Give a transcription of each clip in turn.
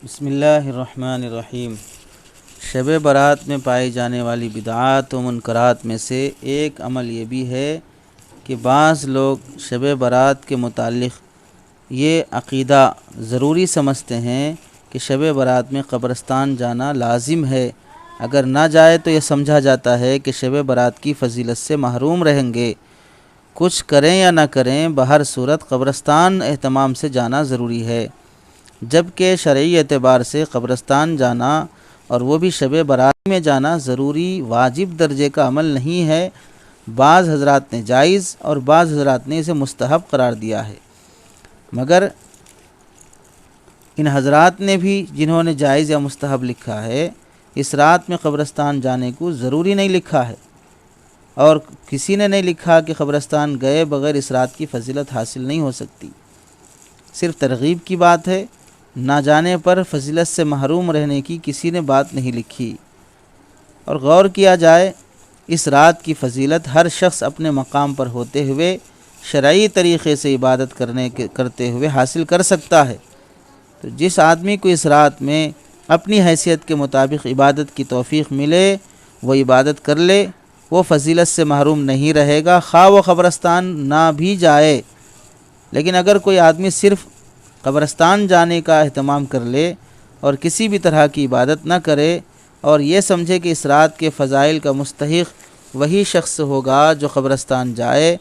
بسم اللہ الرحمن الرحیم۔ شب برات میں پائی جانے والی بدعات و منکرات میں سے ایک عمل یہ بھی ہے کہ بعض لوگ شب برات کے متعلق یہ عقیدہ ضروری سمجھتے ہیں کہ شب برات میں قبرستان جانا لازم ہے، اگر نہ جائے تو یہ سمجھا جاتا ہے کہ شب برات کی فضیلت سے محروم رہیں گے۔ کچھ کریں یا نہ کریں، بہر صورت قبرستان اہتمام سے جانا ضروری ہے، جبکہ شرعی اعتبار سے قبرستان جانا اور وہ بھی شب برات میں جانا ضروری واجب درجے کا عمل نہیں ہے۔ بعض حضرات نے جائز اور بعض حضرات نے اسے مستحب قرار دیا ہے، مگر ان حضرات نے بھی جنہوں نے جائز یا مستحب لکھا ہے، اس رات میں قبرستان جانے کو ضروری نہیں لکھا ہے، اور کسی نے نہیں لکھا کہ قبرستان گئے بغیر اس رات کی فضیلت حاصل نہیں ہو سکتی۔ صرف ترغیب کی بات ہے، نہ جانے پر فضیلت سے محروم رہنے کی کسی نے بات نہیں لکھی۔ اور غور کیا جائے، اس رات کی فضیلت ہر شخص اپنے مقام پر ہوتے ہوئے شرعی طریقے سے عبادت کرتے ہوئے حاصل کر سکتا ہے۔ تو جس آدمی کو اس رات میں اپنی حیثیت کے مطابق عبادت کی توفیق ملے، وہ عبادت کر لے، وہ فضیلت سے محروم نہیں رہے گا، خواہ وہ قبرستان نہ بھی جائے۔ لیکن اگر کوئی آدمی صرف قبرستان جانے کا اہتمام کر لے اور کسی بھی طرح کی عبادت نہ کرے اور یہ سمجھے کہ اس رات کے فضائل کا مستحق وہی شخص ہوگا جو قبرستان جائے،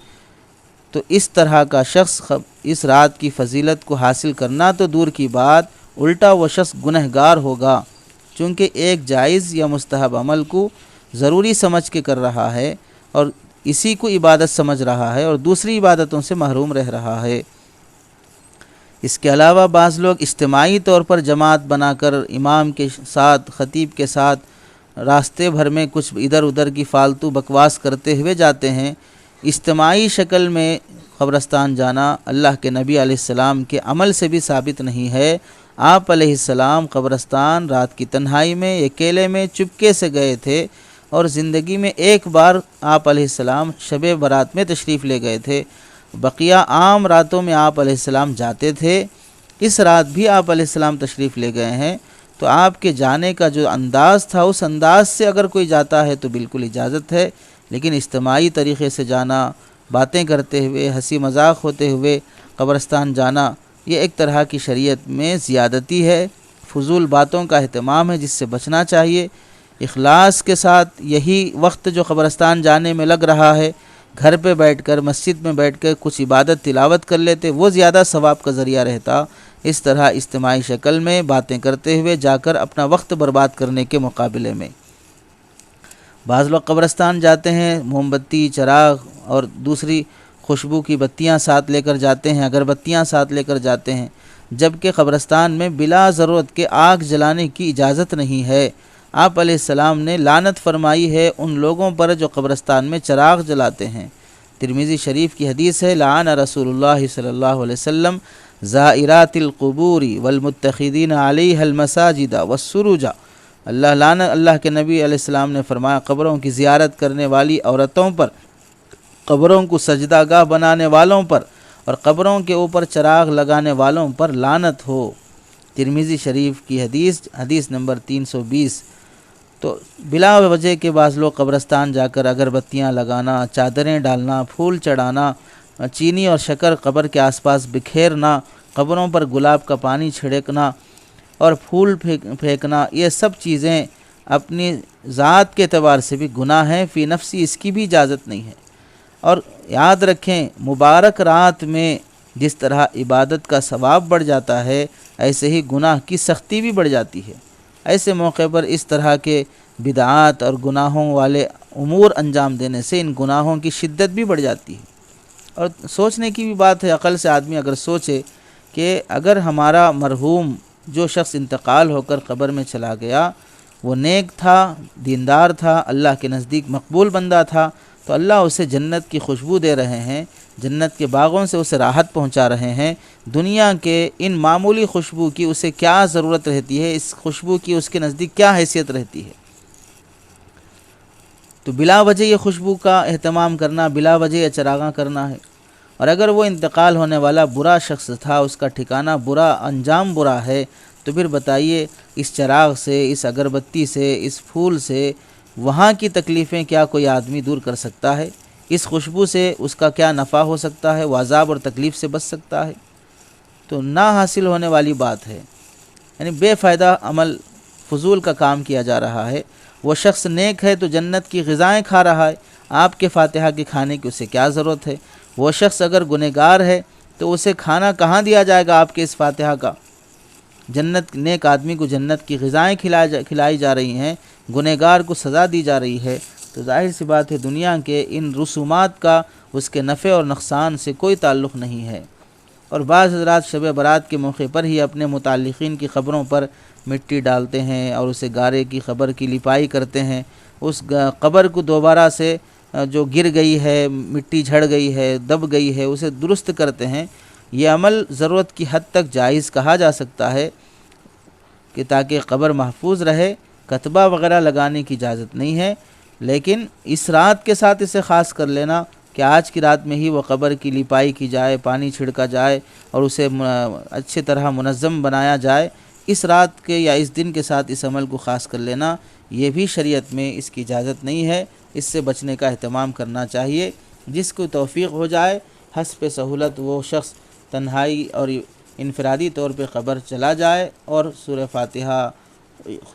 تو اس طرح کا شخص اس رات کی فضیلت کو حاصل کرنا تو دور کی بات، الٹا وہ شخص گنہگار ہوگا، چونکہ ایک جائز یا مستحب عمل کو ضروری سمجھ کے کر رہا ہے اور اسی کو عبادت سمجھ رہا ہے اور دوسری عبادتوں سے محروم رہ رہا ہے۔ اس کے علاوہ بعض لوگ اجتماعی طور پر جماعت بنا کر امام کے ساتھ، خطیب کے ساتھ راستے بھر میں کچھ ادھر ادھر کی فالتو بکواس کرتے ہوئے جاتے ہیں۔ اجتماعی شکل میں قبرستان جانا اللہ کے نبی علیہ السلام کے عمل سے بھی ثابت نہیں ہے۔ آپ علیہ السلام قبرستان رات کی تنہائی میں اکیلے میں چپکے سے گئے تھے، اور زندگی میں ایک بار آپ علیہ السلام شب برات میں تشریف لے گئے تھے، بقیہ عام راتوں میں آپ علیہ السلام جاتے تھے۔ اس رات بھی آپ علیہ السلام تشریف لے گئے ہیں، تو آپ کے جانے کا جو انداز تھا، اس انداز سے اگر کوئی جاتا ہے تو بالکل اجازت ہے، لیکن اجتماعی طریقے سے جانا، باتیں کرتے ہوئے، ہنسی مذاق ہوتے ہوئے قبرستان جانا، یہ ایک طرح کی شریعت میں زیادتی ہے، فضول باتوں کا اہتمام ہے جس سے بچنا چاہیے۔ اخلاص کے ساتھ یہی وقت جو قبرستان جانے میں لگ رہا ہے، گھر پہ بیٹھ کر، مسجد میں بیٹھ کر کچھ عبادت تلاوت کر لیتے، وہ زیادہ ثواب کا ذریعہ رہتا، اس طرح اجتماعی شکل میں باتیں کرتے ہوئے جا کر اپنا وقت برباد کرنے کے مقابلے میں۔ بعض لوگ قبرستان جاتے ہیں، موم بتی، چراغ اور دوسری خوشبو کی بتیاں ساتھ لے کر جاتے ہیں، اگربتیاں ساتھ لے کر جاتے ہیں، جبکہ قبرستان میں بلا ضرورت کے آگ جلانے کی اجازت نہیں ہے۔ آپ علیہ السلام نے لعنت فرمائی ہے ان لوگوں پر جو قبرستان میں چراغ جلاتے ہیں۔ ترمذی شریف کی حدیث ہے، لعن رسول اللہ صلی اللہ علیہ وسلم زائرات القبور والمتخذین علیہ المساجد والسروج۔ اللہ کے نبی علیہ السلام نے فرمایا، قبروں کی زیارت کرنے والی عورتوں پر، قبروں کو سجدہ گاہ بنانے والوں پر اور قبروں کے اوپر چراغ لگانے والوں پر لعنت ہو۔ ترمذی شریف کی حدیث نمبر 320۔ تو بلا وجہ کے بعض لوگ قبرستان جا کر اگربتیاں لگانا، چادریں ڈالنا، پھول چڑھانا، چینی اور شکر قبر کے آس پاس بکھیرنا، قبروں پر گلاب کا پانی چھڑکنا اور پھول پھینکنا، یہ سب چیزیں اپنی ذات کے اعتبار سے بھی گناہ ہیں، فی نفسی اس کی بھی اجازت نہیں ہے۔ اور یاد رکھیں، مبارک رات میں جس طرح عبادت کا ثواب بڑھ جاتا ہے، ایسے ہی گناہ کی سختی بھی بڑھ جاتی ہے۔ ایسے موقع پر اس طرح کے بدعات اور گناہوں والے امور انجام دینے سے ان گناہوں کی شدت بھی بڑھ جاتی ہے۔ اور سوچنے کی بھی بات ہے، عقل سے آدمی اگر سوچے کہ اگر ہمارا مرحوم جو شخص انتقال ہو کر قبر میں چلا گیا، وہ نیک تھا، دیندار تھا، اللہ کے نزدیک مقبول بندہ تھا، تو اللہ اسے جنت کی خوشبو دے رہے ہیں، جنت کے باغوں سے اسے راحت پہنچا رہے ہیں۔ دنیا کے ان معمولی خوشبو کی اسے کیا ضرورت رہتی ہے، اس خوشبو کی اس کے نزدیک کیا حیثیت رہتی ہے؟ تو بلا وجہ یہ خوشبو کا اہتمام کرنا، بلا وجہ یہ چراغاں کرنا ہے۔ اور اگر وہ انتقال ہونے والا برا شخص تھا، اس کا ٹھکانہ برا، انجام برا ہے، تو پھر بتائیے اس چراغ سے، اس اگربتی سے، اس پھول سے وہاں کی تکلیفیں کیا کوئی آدمی دور کر سکتا ہے؟ اس خوشبو سے اس کا کیا نفع ہو سکتا ہے؟ وہ عذاب اور تکلیف سے بچ سکتا ہے؟ تو نہ حاصل ہونے والی بات ہے، یعنی بے فائدہ عمل، فضول کا کام کیا جا رہا ہے۔ وہ شخص نیک ہے تو جنت کی غذائیں کھا رہا ہے، آپ کے فاتحہ کے کھانے کی اسے کیا ضرورت ہے؟ وہ شخص اگر گنہگار ہے تو اسے کھانا کہاں دیا جائے گا آپ کے اس فاتحہ کا؟ جنت، نیک آدمی کو جنت کی غذائیں کھلائی جا رہی ہیں، گنہگار کو سزا دی جا رہی ہے، تو ظاہر سی بات ہے دنیا کے ان رسومات کا اس کے نفع اور نقصان سے کوئی تعلق نہیں ہے۔ اور بعض حضرات شب برات کے موقع پر ہی اپنے متعلقین کی قبروں پر مٹی ڈالتے ہیں اور اسے گارے کی قبر کی لپائی کرتے ہیں، اس قبر کو دوبارہ سے جو گر گئی ہے، مٹی جھڑ گئی ہے، دب گئی ہے، اسے درست کرتے ہیں۔ یہ عمل ضرورت کی حد تک جائز کہا جا سکتا ہے کہ تاکہ قبر محفوظ رہے، کتبہ وغیرہ لگانے کی اجازت نہیں ہے، لیکن اس رات کے ساتھ اسے خاص کر لینا کہ آج کی رات میں ہی وہ قبر کی لپائی کی جائے، پانی چھڑکا جائے اور اسے اچھی طرح منظم بنایا جائے، اس رات کے یا اس دن کے ساتھ اس عمل کو خاص کر لینا، یہ بھی شریعت میں اس کی اجازت نہیں ہے۔ اس سے بچنے کا اہتمام کرنا چاہیے۔ جس کو توفیق ہو جائے حسب سہولت وہ شخص تنہائی اور انفرادی طور پہ قبر چلا جائے اور سورہ فاتحہ،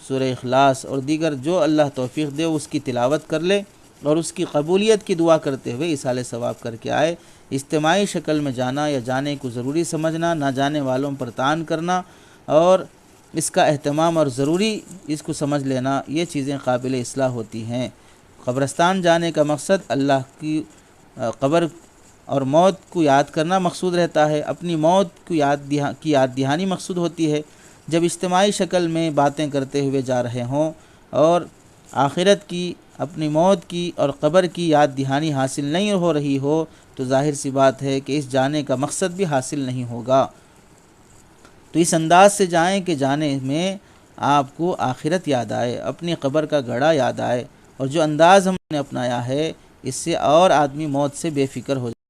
سورہ اخلاص اور دیگر جو اللہ توفیق دے اس کی تلاوت کر لے اور اس کی قبولیت کی دعا کرتے ہوئے ایصال ثواب کر کے آئے۔ اجتماعی شکل میں جانا یا جانے کو ضروری سمجھنا، نہ جانے والوں پر طعن کرنا اور اس کا اہتمام اور ضروری اس کو سمجھ لینا، یہ چیزیں قابل اصلاح ہوتی ہیں۔ قبرستان جانے کا مقصد اللہ کی قبر اور موت کو یاد کرنا مقصود رہتا ہے، اپنی موت کو یاد دہانی مقصود ہوتی ہے۔ جب اجتماعی شکل میں باتیں کرتے ہوئے جا رہے ہوں اور آخرت کی، اپنی موت کی اور قبر کی یاد دہانی حاصل نہیں ہو رہی ہو تو ظاہر سی بات ہے کہ اس جانے کا مقصد بھی حاصل نہیں ہوگا۔ تو اس انداز سے جائیں کہ جانے میں آپ کو آخرت یاد آئے، اپنی قبر کا گڑھا یاد آئے، اور جو انداز ہم نے اپنایا ہے اس سے اور آدمی موت سے بے فکر ہو جائے۔